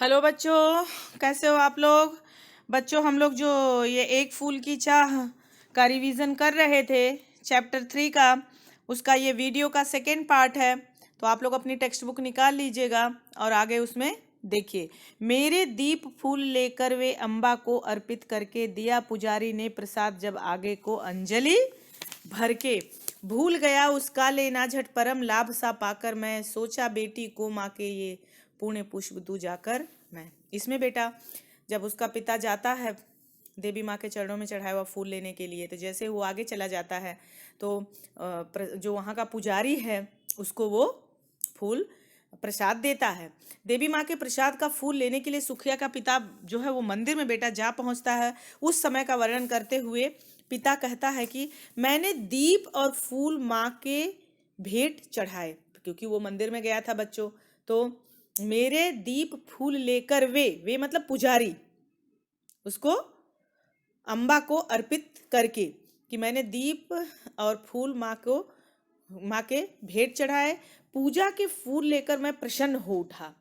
Hello बच्चों, कैसे हो आप लोग। बच्चों, हम लोग जो ये एक फूल की चाह का रिवीजन कर रहे थे चैप्टर 3 का, उसका ये वीडियो का सेकेंड पार्ट है। तो आप लोग अपनी टेक्स्ट बुक निकाल लीजिएगा और आगे उसमें देखिए। मेरे दीप फूल लेकर वे अम्बा को अर्पित करके दिया पुजारी ने प्रसाद, जब आगे को अंजलि भर के भूल गया उसका लेना झट परम लाभ सा पाकर मैं, सोचा बेटी को माँ के ये पुण्य पुष्प दूं जाकर मैं। इसमें बेटा जब उसका पिता जाता है देवी माँ के चरणों में चढ़ाया हुआ फूल लेने के लिए, तो जैसे वो आगे चला जाता है तो जो वहाँ का पुजारी है उसको वो फूल प्रसाद देता है। देवी माँ के प्रसाद का फूल लेने के लिए सुखिया का पिता जो है वो मंदिर में बेटा जा पहुँचता है। उस समय का वर्णन करते हुए पिता कहता है कि मैंने दीप और फूल माँ के भेंट चढ़ाए, क्योंकि वो मंदिर में गया था बच्चों। तो मेरे दीप फूल लेकर वे मतलब पुजारी, उसको अम्बा को अर्पित करके, कि मैंने दीप और फूल माँ के भेंट चढ़ाए, पूजा के फूल लेकर मैं प्रसन्न हो उठा।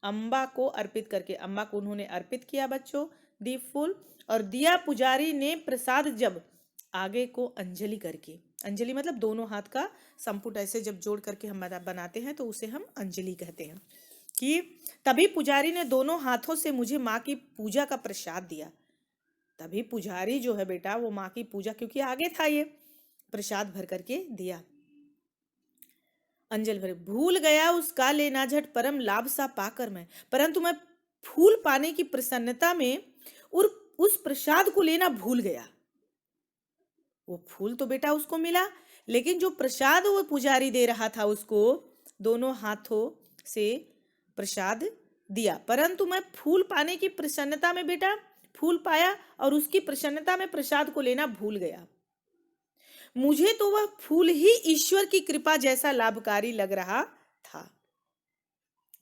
अम्बा को अर्पित करके, अम्बा को उन्होंने अर्पित किया बच्चों दीप फूल, और दिया पुजारी ने प्रसाद, जब आगे को अंजलि करके। अंजलि मतलब दोनों हाथ का संपुट ऐसे जब जोड़ करके हम बनाते हैं तो उसे हम अंजलि कहते हैं। कि तभी पुजारी ने दोनों हाथों से मुझे माँ की पूजा का प्रसाद दिया। तभी पुजारी जो है बेटा वो माँ की पूजा, क्योंकि आगे था, ये प्रसाद भर करके दिया। अंजलि भर भूल गया उसका लेना झट परम लाभ सा पाकर मैं, परंतु मैं फूल पाने की प्रसन्नता में और उस प्रसाद को लेना भूल गया। वो फूल तो बेटा उसको मिला, लेकिन जो प्रसाद वो पुजारी दे रहा था उसको दोनों हाथों से प्रसाद दिया, परंतु मैं फूल पाने की प्रसन्नता में बेटा फूल पाया और उसकी प्रसन्नता में प्रसाद को लेना भूल गया। मुझे तो वह फूल ही ईश्वर की कृपा जैसा लाभकारी लग रहा था।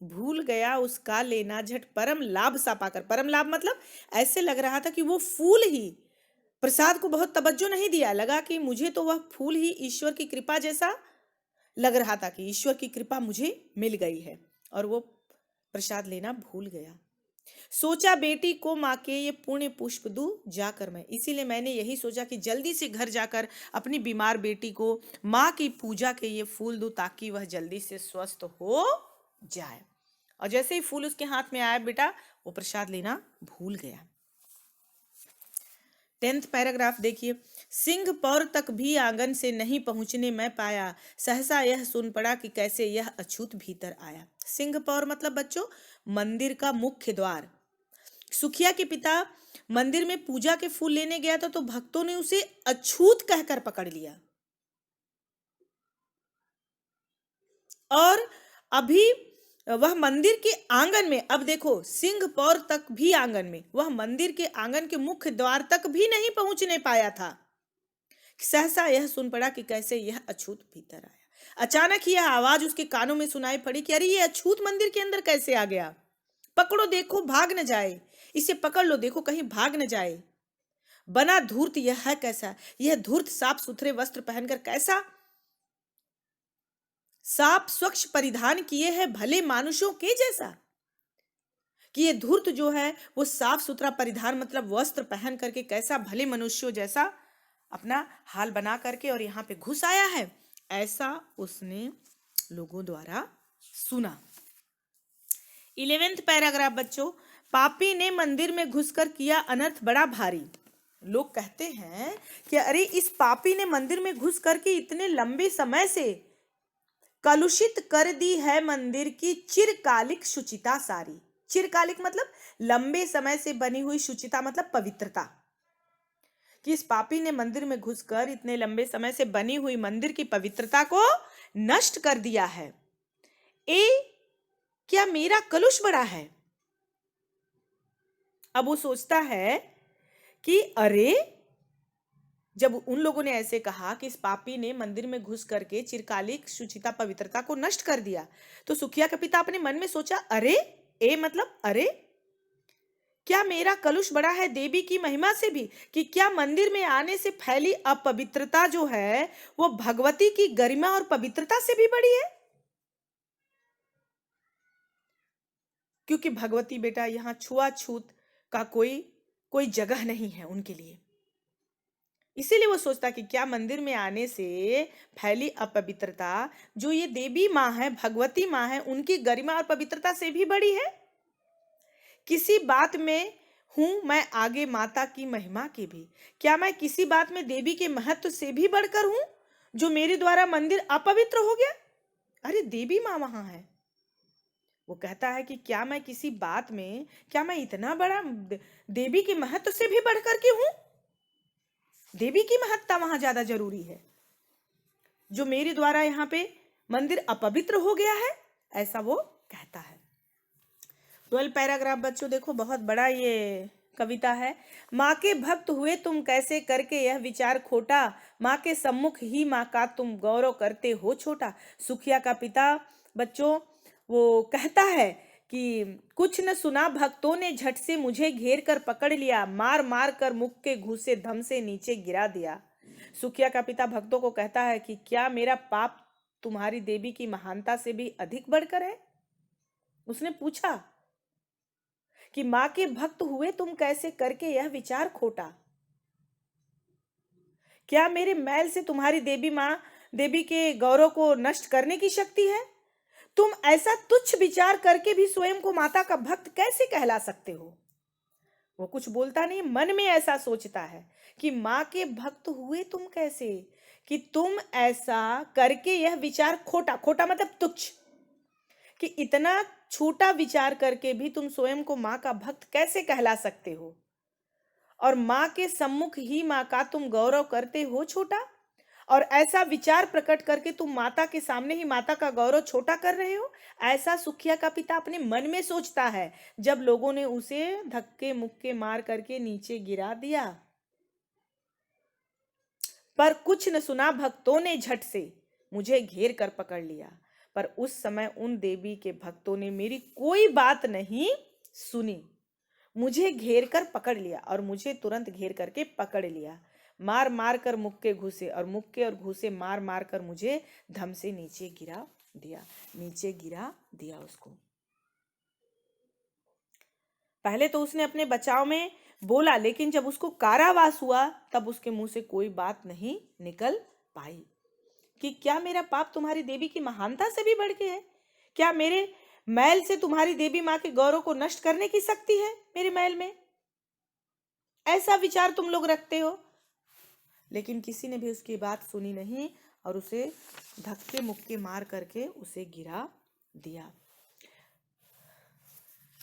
भूल गया उसका लेना झट परम लाभ सा पाकर। परम लाभ मतलब ऐसे लग रहा था कि वो फूल ही, प्रसाद को बहुत तवज्जो नहीं दिया, लगा कि मुझे तो वह फूल ही ईश्वर की कृपा जैसा लग रहा था, कि ईश्वर की कृपा मुझे मिल गई है, और वो प्रसाद लेना भूल गया। सोचा बेटी को माँ के ये पुण्य पुष्प दूं जाकर मैं, इसीलिए मैंने यही सोचा कि जल्दी से घर जाकर अपनी बीमार बेटी को माँ की पूजा के ये फूल दूं, ताकि वह जल्दी से स्वस्थ हो जाए। और जैसे ही फूल उसके हाथ में आया बेटा, वो प्रसाद लेना भूल गया। 10th पैराग्राफ देखिए। सिंह पौर तक भी आंगन से नहीं पहुंचने मैं पाया, सहसा यह सुन पड़ा कि कैसे यह अछूत भीतर आया। सिंह पौर मतलब बच्चों मंदिर का मुख्य द्वार। सुखिया के पिता मंदिर में पूजा के फूल लेने गया था, तो भक्तों ने उसे अछूत कहकर पकड़ लिया। और अभी वह मंदिर के आंगन में, अब देखो सिंह पौर तक भी आंगन में, वह मंदिर के आंगन के मुख्य द्वार तक भी नहीं पहुंचने पाया था। सहसा यह सुन पड़ा कि कैसे यह अछूत भीतर आया। अचानक ही यह आवाज उसके कानों में सुनाई पड़ी कि अरे ये अछूत मंदिर के अंदर कैसे आ गया। पकड़ो देखो भाग न जाए, इसे पकड़ लो देखो कहीं भाग न जाए। बना धूर्त यह है कैसा, यह धूर्त साफ सुथरे वस्त्र पहनकर कैसा, साफ स्वच्छ परिधान किए है भले मानुषों के जैसा। कि ये धूर्त जो है वो साफ सुथरा परिधान मतलब वस्त्र पहन करके कैसा भले मनुष्यों जैसा अपना हाल बना करके और यहाँ पे घुस आया है, ऐसा उसने लोगों द्वारा सुना। 11th पैराग्राफ बच्चों। पापी ने मंदिर में घुसकर किया अनर्थ बड़ा भारी। लोग कहते हैं कि अरे इस पापी ने मंदिर में घुस करके इतने लंबे समय से कलुषित कर दी है मंदिर की चिरकालिक शुचिता सारी। चिरकालिक मतलब लंबे समय से बनी हुई, शुचिता मतलब पवित्रता। कि इस पापी ने मंदिर में घुसकर इतने लंबे समय से बनी हुई मंदिर की पवित्रता को नष्ट कर दिया है। क्या मेरा कलुष बड़ा है। अब वो सोचता है कि अरे जब उन लोगों ने ऐसे कहा कि इस पापी ने मंदिर में घुस करके चिरकालिक शुचिता पवित्रता को नष्ट कर दिया, तो सुखिया का पिता अपने मन में सोचा अरे मतलब अरे क्या मेरा कलुष बड़ा है देवी की महिमा से भी, कि क्या मंदिर में आने से फैली अपवित्रता जो है वो भगवती की गरिमा और पवित्रता से भी बड़ी है। क्योंकि भगवती बेटा यहाँ छुआछूत का कोई जगह नहीं है उनके लिए। इसीलिए वो सोचता कि क्या मंदिर में आने से फैली अपवित्रता जो ये देवी माँ है, भगवती माँ है, उनकी गरिमा और पवित्रता से भी बड़ी है। किसी बात में हूं मैं आगे माता की महिमा के भी, क्या मैं किसी बात में देवी के महत्व से भी बढ़कर हूं जो मेरे द्वारा मंदिर अपवित्र हो गया? अरे देवी माँ वहां है। वो कहता है कि क्या मैं किसी बात में, क्या मैं इतना बड़ा देवी के महत्व से भी बढ़कर के हूं? देवी की महत्ता वहां ज्यादा जरूरी है, जो मेरे द्वारा यहाँ पे मंदिर अपवित्र हो गया है, ऐसा वो कहता है। 12 पैराग्राफ बच्चों देखो, बहुत बड़ा ये कविता है। माँ के भक्त हुए तुम कैसे करके यह विचार खोटा, माँ के सम्मुख ही माँ का तुम गौरव करते हो छोटा। सुखिया का पिता बच्चों वो कहता है कि कुछ न सुना भक्तों ने झट से मुझे घेर कर पकड़ लिया, मार मार कर मुख के घूसे धम से नीचे गिरा दिया। सुखिया का पिता भक्तों को कहता है कि क्या मेरा पाप तुम्हारी देवी की महानता से भी अधिक बढ़कर है? उसने पूछा कि माँ के भक्त हुए तुम कैसे करके यह विचार खोटा, क्या मेरे मैल से तुम्हारी देवी के गौरव को नष्ट करने की शक्ति है? तुम ऐसा तुच्छ विचार करके भी स्वयं को माता का भक्त कैसे कहला सकते हो? वो कुछ बोलता नहीं, मन में ऐसा सोचता है कि माँ के भक्त हुए तुम कैसे, कि तुम ऐसा करके यह विचार खोटा, खोटा मतलब तुच्छ, कि इतना छोटा विचार करके भी तुम स्वयं को माँ का भक्त कैसे कहला सकते हो, और माँ के सम्मुख ही माँ का तुम गौरव करते हो छोटा, और ऐसा विचार प्रकट करके तुम माता के सामने ही माता का गौरव छोटा कर रहे हो। ऐसा सुखिया का पिता अपने मन में सोचता है जब लोगों ने उसे धक्के मुक्के मार करके नीचे गिरा दिया। पर कुछ न सुना भक्तों ने झट से मुझे घेर कर पकड़ लिया, पर उस समय उन देवी के भक्तों ने मेरी कोई बात नहीं सुनी, मुझे घेर कर पकड़ लिया और मुझे तुरंत घेर करके पकड़ लिया, मार मार कर मुक्के घुसे और मुक्के और घुसे मार मार कर मुझे धम से नीचे गिरा दिया उसको। पहले तो उसने अपने बचाव में बोला, लेकिन जब उसको कारावास हुआ तब उसके मुंह से कोई बात नहीं निकल पाई कि क्या मेरा पाप तुम्हारी देवी की महानता से भी बढ़ के है? क्या मेरे मैल से तुम्हारी देवी माँ के गौरव को नष्ट करने की शक्ति है मेरे मैल में? ऐसा विचार तुम लोग रखते हो। लेकिन किसी ने भी उसकी बात सुनी नहीं और उसे धक्के मुक्के मार करके उसे गिरा दिया।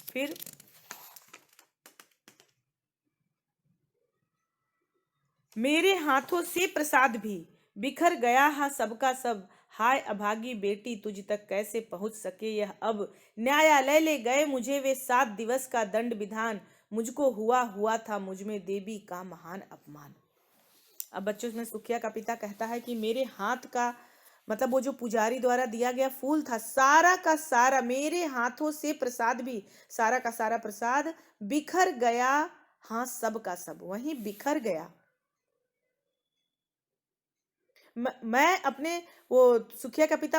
फिर मेरे हाथों से प्रसाद भी बिखर गया हा सबका सब, हाय अभागी बेटी तुझ तक कैसे पहुंच सके यह अब। न्यायालय ले गए मुझे वे 7 दिवस का दंड विधान, मुझको हुआ था मुझ में देवी का महान अपमान। अब बच्चों में सुखिया का पिता कहता है कि मेरे हाथ का मतलब वो जो पुजारी द्वारा दिया गया फूल था, सारा का सारा मेरे हाथों से प्रसाद भी, सारा का सारा प्रसाद बिखर गया, हाँ सब का सब वहीं बिखर गया। मैं अपने वो सुखिया का पिता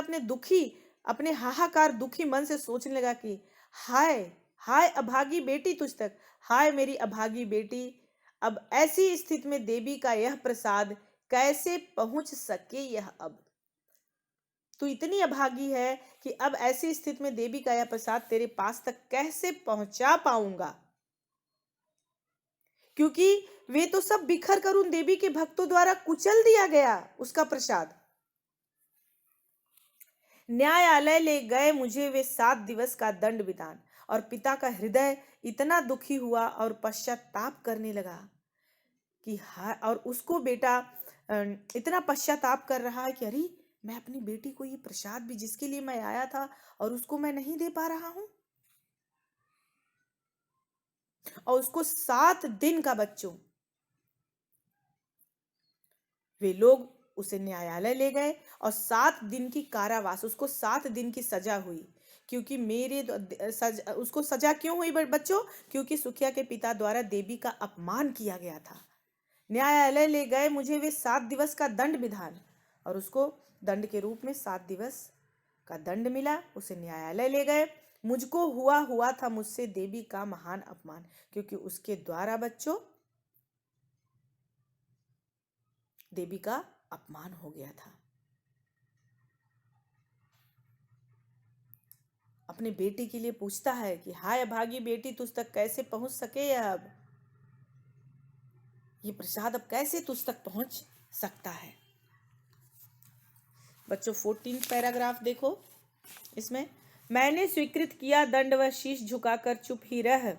अपने हाहाकार दुखी मन से सोचने लगा कि हाय हाय अभागी बेटी तुझ तक, हाय मेरी अभागी बेटी, अब ऐसी स्थिति में देवी का यह प्रसाद कैसे पहुंच सके यह अब। तू इतनी अभागी है कि अब ऐसी स्थिति में देवी का यह प्रसाद तेरे पास तक कैसे पहुंचा पाऊंगा, क्योंकि वे तो सब बिखर कर उन देवी के भक्तों द्वारा कुचल दिया गया उसका प्रसाद। न्यायालय ले गए मुझे वे 7 दिवस का दंड विधान, और पिता का हृदय इतना दुखी हुआ और पश्चाताप करने लगा कि और उसको बेटा इतना पश्चाताप कर रहा है कि अरे मैं अपनी बेटी को ये प्रसाद भी जिसके लिए मैं आया था और उसको मैं नहीं दे पा रहा हूं। और उसको 7 दिन का बच्चों वे लोग उसे न्यायालय ले गए और 7 दिन की कारावास, उसको 7 दिन की सजा हुई। क्योंकि उसको सजा क्यों हुई बच्चों? क्योंकि सुखिया के पिता द्वारा देवी का अपमान किया गया था। न्यायालय ले गए मुझे वे 7 दिवस का दंड विधान, और उसको दंड के रूप में 7 दिवस का दंड मिला, उसे न्यायालय ले गए। मुझको हुआ हुआ था मुझसे देवी का महान अपमान, क्योंकि उसके द्वारा बच्चों देवी का अपमान हो गया था। अपनी बेटी के लिए पूछता है कि हाय अभागी बेटी, तुझ तक कैसे पहुंच सके, अब ये प्रसाद अब कैसे तुझ तक पहुंच सकता है। बच्चों 14 पैराग्राफ देखो। इसमें मैंने स्वीकृत किया दंड व शीश झुकाकर चुप ही रह,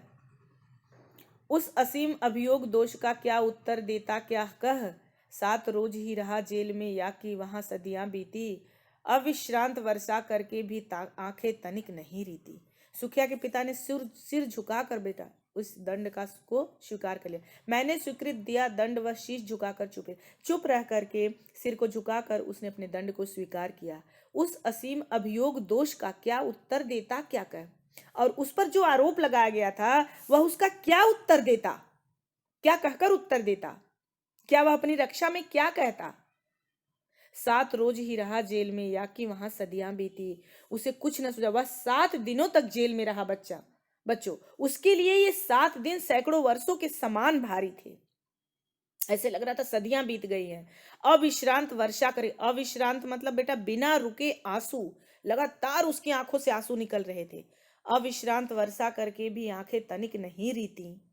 उस असीम अभियोग दोष का क्या उत्तर देता क्या कह, 7 रोज ही रहा जेल में या कि वहां सदियां बीती, अविश्रांत वर्षा करके भी आंखें तनिक नहीं रीती। सुखिया के पिता ने सिर झुकाकर बेटा उस दंड का को स्वीकार कर लिया। मैंने स्वीकृत दिया दंड व शीश झुकाकर चुप रह करके सिर को झुकाकर उसने अपने दंड को स्वीकार किया। उस असीम अभियोग दोष का क्या उत्तर देता क्या कह, और उस पर जो आरोप लगाया गया था वह उसका क्या उत्तर देता, क्या कहकर उत्तर देता, क्या वह अपनी रक्षा में क्या कहता। 7 रोज ही रहा जेल में या कि वहां सदियां बीती, उसे कुछ न सूझा। वह 7 दिनों तक जेल में रहा बच्चों उसके लिए ये 7 दिन सैकड़ों वर्षों के समान भारी थे। ऐसे लग रहा था सदियां बीत गई हैं। अविश्रांत वर्षा करे, अविश्रांत मतलब बेटा बिना रुके आंसू, लगातार उसकी आंखों से आंसू निकल रहे थे। अविश्रांत वर्षा करके भी आंखें तनिक नहीं रीती,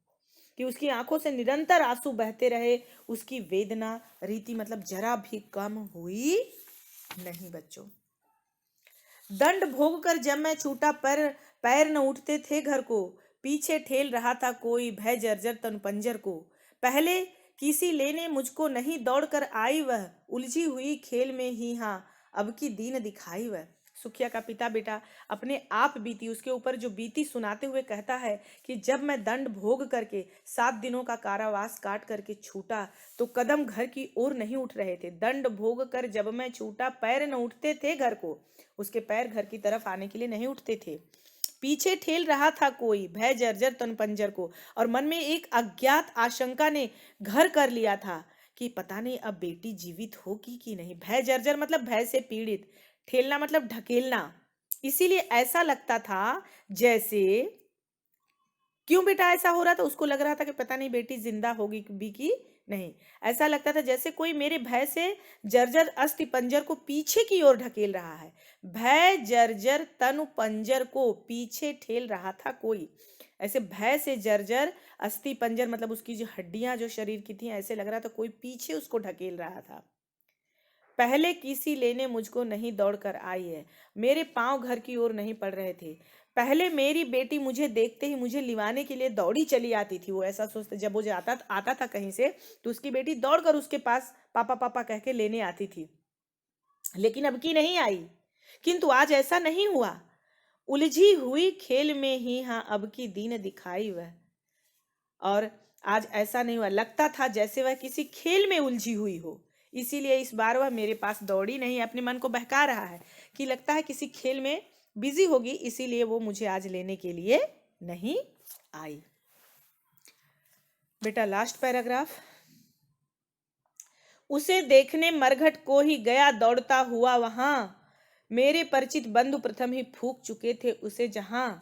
कि उसकी आंखों से निरंतर आंसू बहते रहे, उसकी वेदना रीति मतलब जरा भी कम हुई नहीं। बच्चों दंड भोग कर जब मैं छूटा पैर न उठते थे घर को, पीछे ठेल रहा था कोई भय जर्जर तन पंजर को, पहले किसी लेने मुझको नहीं दौड़ कर आई वह, उलझी हुई खेल में ही हाँ अब की दीन दिखाई वह। सुखिया का पिता बेटा अपने आप बीती, उसके ऊपर जो बीती सुनाते हुए कहता है कि जब मैं दंड भोग करके 7 दिनों का कारावास काट करके छूटा तो कदम घर की ओर नहीं उठ रहे थे। दंड भोग कर जब मैं छूटा पैर न उठते थे घर को, उसके पैर घर की तरफ आने के लिए नहीं उठते थे। पीछे ठेल रहा था कोई भय जर्जर तन पंजर को, और मन में एक अज्ञात आशंका ने घर कर लिया था कि पता नहीं अब बेटी जीवित होगी कि नहीं। भय जर्जर मतलब भय से पीड़ित, ठेलना मतलब ढकेलना। इसीलिए ऐसा लगता था जैसे, क्यों बेटा ऐसा हो रहा था, उसको लग रहा था कि पता नहीं बेटी जिंदा होगी भी कि नहीं। ऐसा लगता था जैसे कोई मेरे भय से जर्जर अस्थि पंजर को पीछे की ओर ढकेल रहा है। भय जर्जर तनु पंजर को पीछे ठेल रहा था कोई। ऐसे भय से जर्जर अस्थि पंजर मतलब उसकी जो हड्डियां जो शरीर की थी, ऐसे लग रहा था कोई पीछे उसको ढकेल रहा था। पहले किसी लेने मुझको नहीं दौड़कर आई है, मेरे पांव घर की ओर नहीं पड़ रहे थे। पहले मेरी बेटी मुझे देखते ही मुझे लिवाने के लिए दौड़ी चली आती थी। वो ऐसा सोचते, जब वो आता था कहीं से तो उसकी बेटी दौड़कर उसके पास पापा पापा कह के लेने आती थी, लेकिन अब की नहीं आई। किंतु आज ऐसा नहीं हुआ, उलझी हुई खेल में ही हाँ अब की दीन दिखाई वह। और आज ऐसा नहीं हुआ, लगता था जैसे वह किसी खेल में उलझी हुई हो। इसीलिए इस बार वह मेरे पास दौड़ी नहीं, अपने मन को बहका रहा है कि लगता है किसी खेल में बिजी होगी, इसीलिए वो मुझे आज लेने के लिए नहीं आई। बेटा लास्ट पैराग्राफ। उसे देखने मरघट को ही गया दौड़ता हुआ वहां, मेरे परिचित बंधु प्रथम ही फूंक चुके थे उसे जहां,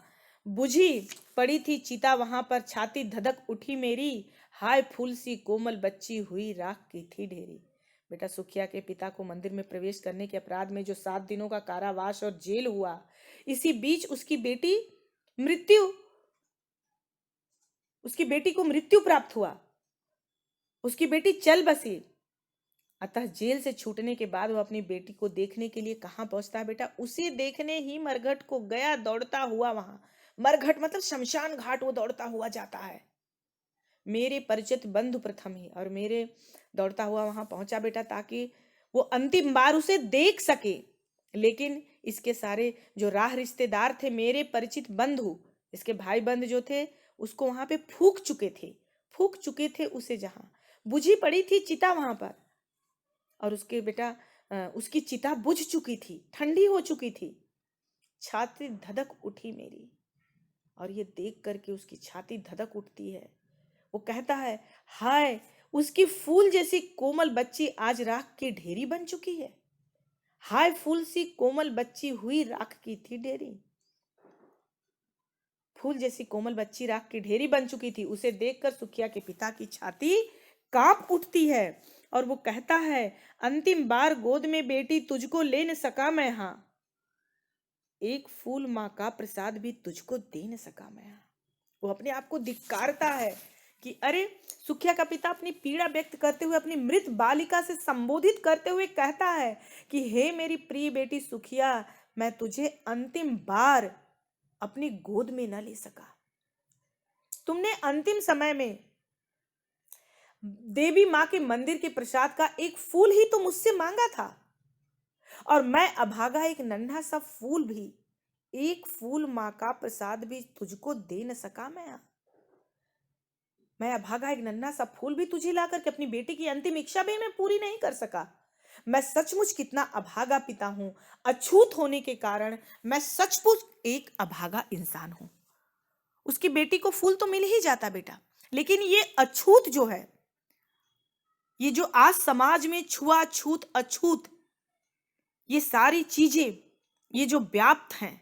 बुझी पड़ी थी चिता वहां पर छाती धधक उठी मेरी, हाय फूल सी कोमल बच्ची हुई राख की थी ढेरी। बेटा सुखिया के पिता को मंदिर में प्रवेश करने के अपराध में जो 7 दिनों का कारावास और जेल हुआ, इसी बीच उसकी बेटी को मृत्यु प्राप्त हुआ, उसकी बेटी चल बसी। अतः जेल से छूटने के बाद वह अपनी बेटी को देखने के लिए कहां पहुंचता है बेटा, उसे देखने ही मरघट को गया दौड़ता हुआ वहां। मरघट मतलब शमशान घाट, वो दौड़ता हुआ जाता है। मेरे परिचित बंधु प्रथम ही, और मेरे दौड़ता हुआ वहां पहुंचा बेटा ताकि वो अंतिम बार उसे देख सके। लेकिन इसके सारे जो राह रिश्तेदार थे, मेरे परिचित बंधु, इसके भाई बंध जो थे, उसको वहां पे फूंक चुके थे उसे जहां, बुझी पड़ी थी चिता वहां पर, और उसके बेटा उसकी चिता बुझ चुकी थी, ठंडी हो चुकी थी। छाती धधक उठी मेरी, और ये देख करके उसकी छाती धधक उठती है। वो कहता है हाय उसकी फूल जैसी कोमल बच्ची आज राख की ढेरी बन चुकी है, हाय फूल सी कोमल बच्ची हुई राख की थी ढेरी। फूल जैसी कोमल बच्ची राख की ढेरी बन चुकी थी। उसे देखकर सुखिया के पिता की छाती कांप उठती है और वो कहता है, अंतिम बार गोद में बेटी तुझको ले न सका मैं, हाँ एक फूल माँ का प्रसाद भी तुझको दे न सका मैं। वो अपने आप को धिक्कारता है कि अरे, सुखिया का पिता अपनी पीड़ा व्यक्त करते हुए अपनी मृत बालिका से संबोधित करते हुए कहता है कि हे मेरी प्रिय बेटी सुखिया, मैं तुझे अंतिम बार अपनी गोद में न ले सका। तुमने अंतिम समय में देवी माँ के मंदिर के प्रसाद का एक फूल ही तो मुझसे मांगा था, और मैं अभागा एक नन्हा सा फूल भी, एक फूल माँ का प्रसाद भी तुझको दे न सका मैं अभागा एक नन्हा सा फूल भी तुझे लाकर के अपनी बेटी की अंतिम इच्छा भी मैं पूरी नहीं कर सका। मैं सचमुच कितना अभागा पिता हूं। अछूत होने के कारण मैं सचमुच एक अभागा इंसान हूं। उसकी बेटी को फूल तो मिल ही जाता बेटा, लेकिन ये अछूत जो है, ये जो आज समाज में छुआछूत अछूत ये सारी चीजें ये जो व्याप्त हैं,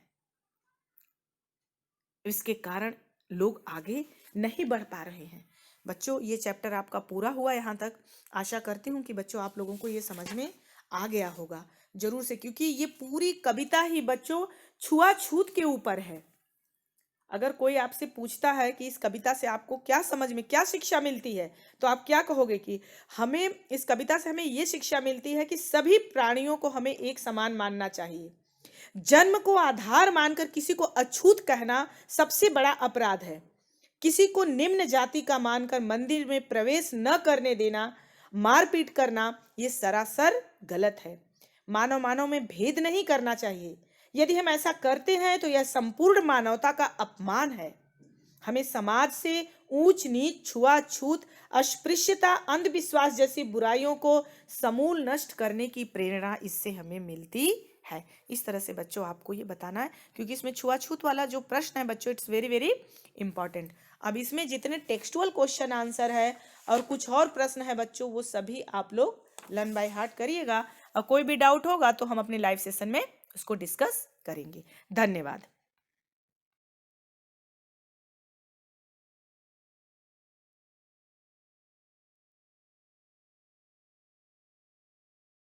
इसके कारण लोग आगे नहीं बढ़ पा रहे हैं। बच्चों, ये चैप्टर आपका पूरा हुआ यहाँ तक। आशा करती हूँ कि बच्चों आप लोगों को ये समझ में आ गया होगा जरूर से, क्योंकि ये पूरी कविता ही बच्चों छुआछूत के ऊपर है। अगर कोई आपसे पूछता है कि इस कविता से आपको क्या समझ में क्या शिक्षा मिलती है, तो आप क्या कहोगे कि हमें इस कविता से हमें ये शिक्षा मिलती है कि सभी प्राणियों को हमें एक समान मानना चाहिए। जन्म को आधार मानकर किसी को अछूत कहना सबसे बड़ा अपराध है। किसी को निम्न जाति का मानकर मंदिर में प्रवेश न करने देना, मारपीट करना, ये सरासर गलत है। मानव मानव में भेद नहीं करना चाहिए। यदि हम ऐसा करते हैं तो यह संपूर्ण मानवता का अपमान है। हमें समाज से ऊंच नीच, छुआछूत, अस्पृश्यता, अंधविश्वास जैसी बुराइयों को समूल नष्ट करने की प्रेरणा इससे हमें मिलती है। इस तरह से बच्चों आपको ये बताना है, क्योंकि इसमें छुआछूत वाला जो प्रश्न है बच्चों, इट्स वेरी वेरी इंपॉर्टेंट। अब इसमें जितने टेक्सटुअल क्वेश्चन आंसर है और कुछ और प्रश्न है बच्चों, वो सभी आप लोग लर्न बाय हार्ट करिएगा, और कोई भी डाउट होगा तो हम अपने लाइव सेशन में उसको डिस्कस करेंगे। धन्यवाद।